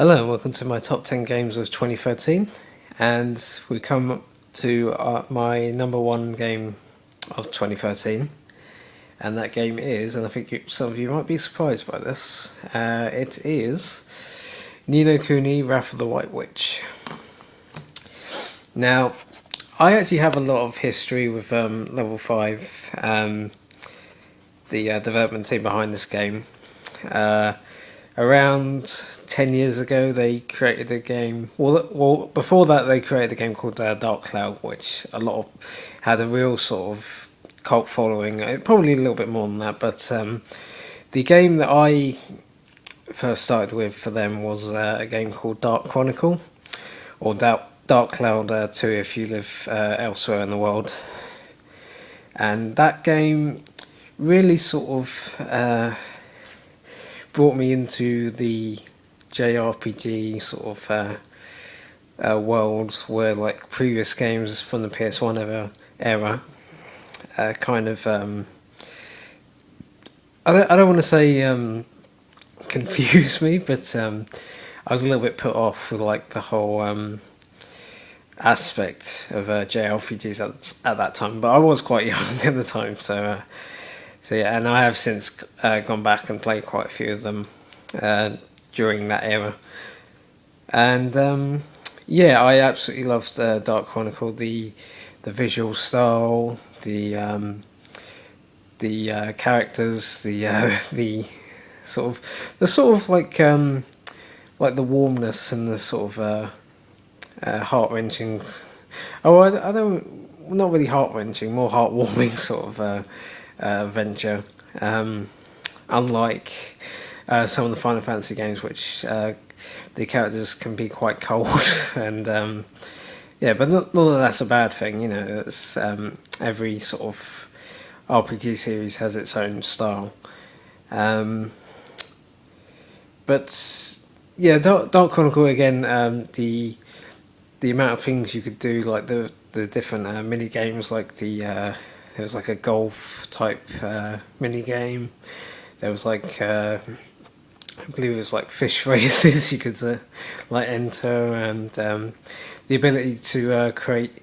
Hello and welcome to my top 10 games of 2013, and we come to my number one game of 2013, and that game is, and I think some of you might be surprised by this, it is Ni no Kuni Wrath of the White Witch. Now, I actually have a lot of history with Level 5, the development team behind this game. Around 10 years ago, they created a game. Well, before that, they created a game called Dark Cloud, which had a real sort of cult following. Probably a little bit more than that, but the game that I first started with for them was a game called Dark Chronicle, or Dark Cloud 2 if you live elsewhere in the world. And that game really sort of brought me into the JRPG sort of world, where like previous games from the PS1 era kind of I don't want to say confused me, but I was a little bit put off with like the whole aspect of JRPGs at that time. But I was quite young at the time, so yeah, and I have since gone back and played quite a few of them during that era. And yeah, I absolutely loved Dark Chronicle. The visual style, the characters, the sort of like the warmness and the sort of heart wrenching. Oh, I don't, not really heart wrenching, more heartwarming sort of adventure. Unlike some of the Final Fantasy games, which the characters can be quite cold, and yeah, but not that that's a bad thing. You know, it's, every sort of RPG series has its own style. But yeah, Dark Chronicle again. The amount of things you could do, like the different mini games, like there was like a golf type mini game. There was like I believe it was like fish races you could like enter, and the ability to create.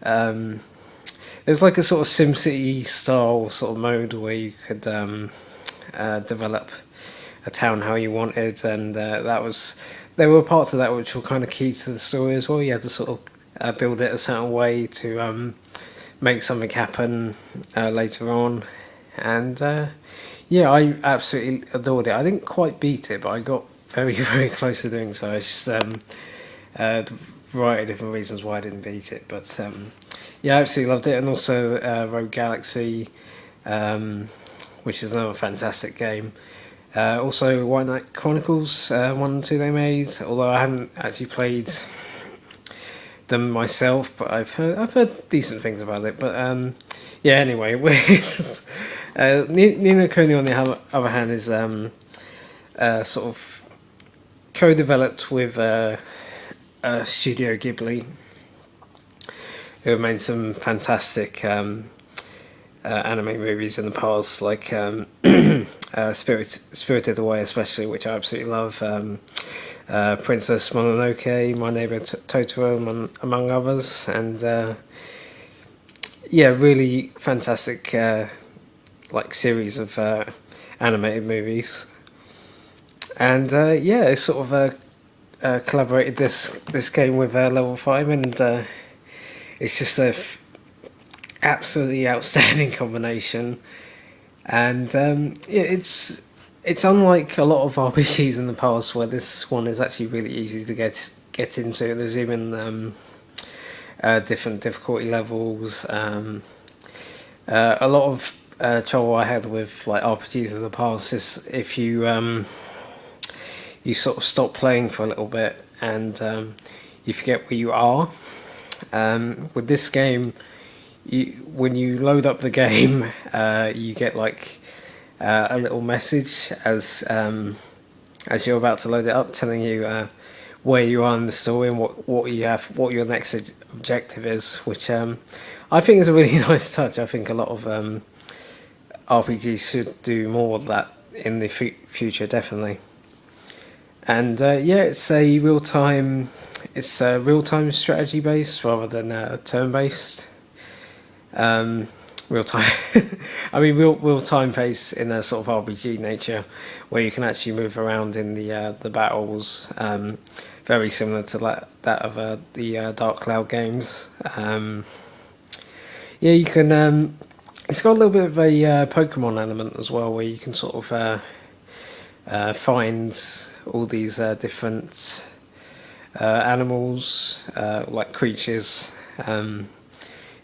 There's like a sort of SimCity style sort of mode where you could develop a town how you wanted, and there were parts of that which were kind of key to the story as well. You had to sort of build it a certain way to make something happen later on, and yeah, I absolutely adored it. I didn't quite beat it, but I got very very close to doing so. I just a variety of different reasons why I didn't beat it, but yeah, I absolutely loved it. And also Rogue Galaxy, which is another fantastic game. Also White Knight Chronicles 1 and 2 they made, although I haven't actually played them myself, but I've heard decent things about it. But yeah, anyway, Ni no Kuni on the other hand is sort of co-developed with Studio Ghibli, who have made some fantastic anime movies in the past, like Spirited Away especially, which I absolutely love, Princess Mononoke, My Neighbor Totoro, among others, and yeah, really fantastic like series of animated movies. And yeah, it's sort of collaborated this game with Level 5, and it's just a absolutely outstanding combination. And yeah, it's unlike a lot of RPGs in the past, where this one is actually really easy to get into. There's even different difficulty levels. A lot of trouble I had with like RPGs in the past is if you you sort of stop playing for a little bit, and you forget where you are. With this game, when you load up the game, you get like a little message as you're about to load it up, telling you where you are in the story and what you have, what your next objective is, which I think is a really nice touch. I think a lot of RPGs should do more of that in the future, definitely. And yeah, it's real time strategy based rather than turn based. Real time, I mean real time based in a sort of RPG nature, where you can actually move around in the battles. Very similar to that of the Dark Cloud games. Yeah, you can. It's got a little bit of a Pokemon element as well, where you can sort of find all these different animals, like creatures,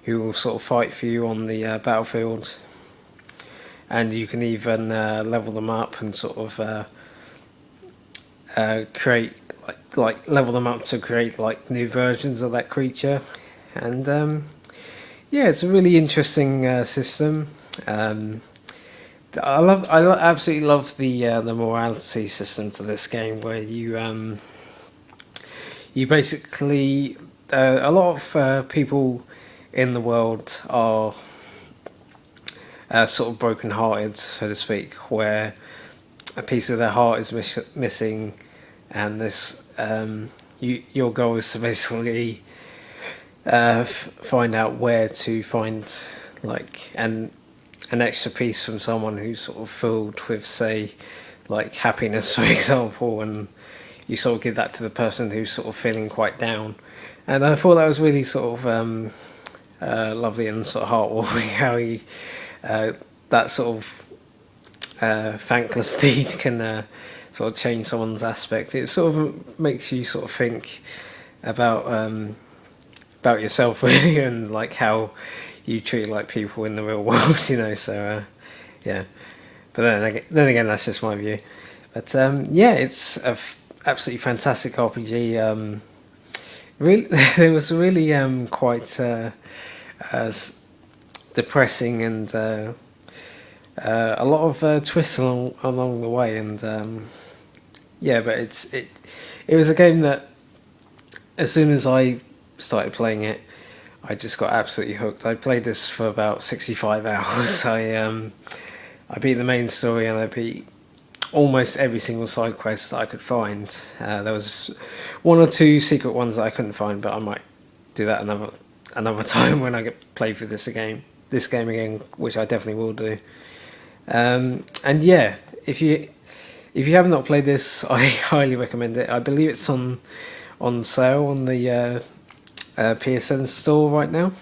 who will sort of fight for you on the battlefield, and you can even level them up and sort of create like level them up to create like new versions of that creature, and yeah, it's a really interesting system. Absolutely love the morality system to this game, where you basically a lot of people in the world are sort of broken-hearted, so to speak, where a piece of their heart is missing, and this your goal is to basically find out where to find like an extra piece from someone who's sort of filled with, say, like happiness, for example, and you sort of give that to the person who's sort of feeling quite down. And I thought that was really sort of lovely and sort of heartwarming how he that sort of thankless deed can sort of change someone's aspect. It sort of makes you sort of think about yourself really, and like how you treat like people in the real world, you know. So yeah, but then again, that's just my view. But yeah, it's a absolutely fantastic RPG. Really, it was really quite depressing, and a lot of twists along the way, and yeah, but it was a game that as soon as I started playing it, I just got absolutely hooked. I played this for about 65 hours. I beat the main story, and I beat almost every single side quest that I could find. There was one or two secret ones that I couldn't find, but I might do that another time when I get play through this game again, which I definitely will do. And yeah, if you have not played this, I highly recommend it. I believe it's on sale on the PSN store right now.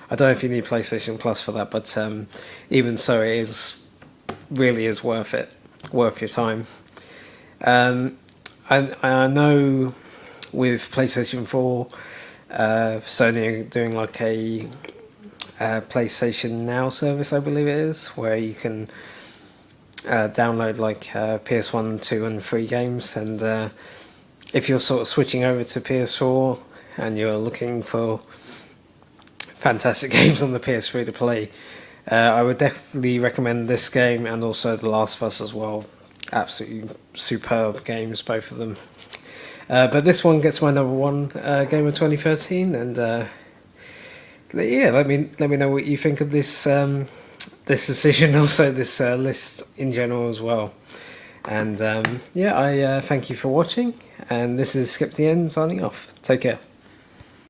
I don't know if you need PlayStation Plus for that, but even so, it really is worth it, worth your time. I know with PlayStation 4, Sony are doing like a PlayStation Now service, I believe it is, where you can download like PS1, 2 and 3 games, and if you're sort of switching over to PS4 and you're looking for fantastic games on the PS3 to play, I would definitely recommend this game, and also The Last of Us as well. Absolutely superb games, both of them. But this one gets my number one game of 2013, and yeah, let me know what you think of this this decision, also this list in general as well. And yeah, I thank you for watching, and this is Skip the End signing off. Take care.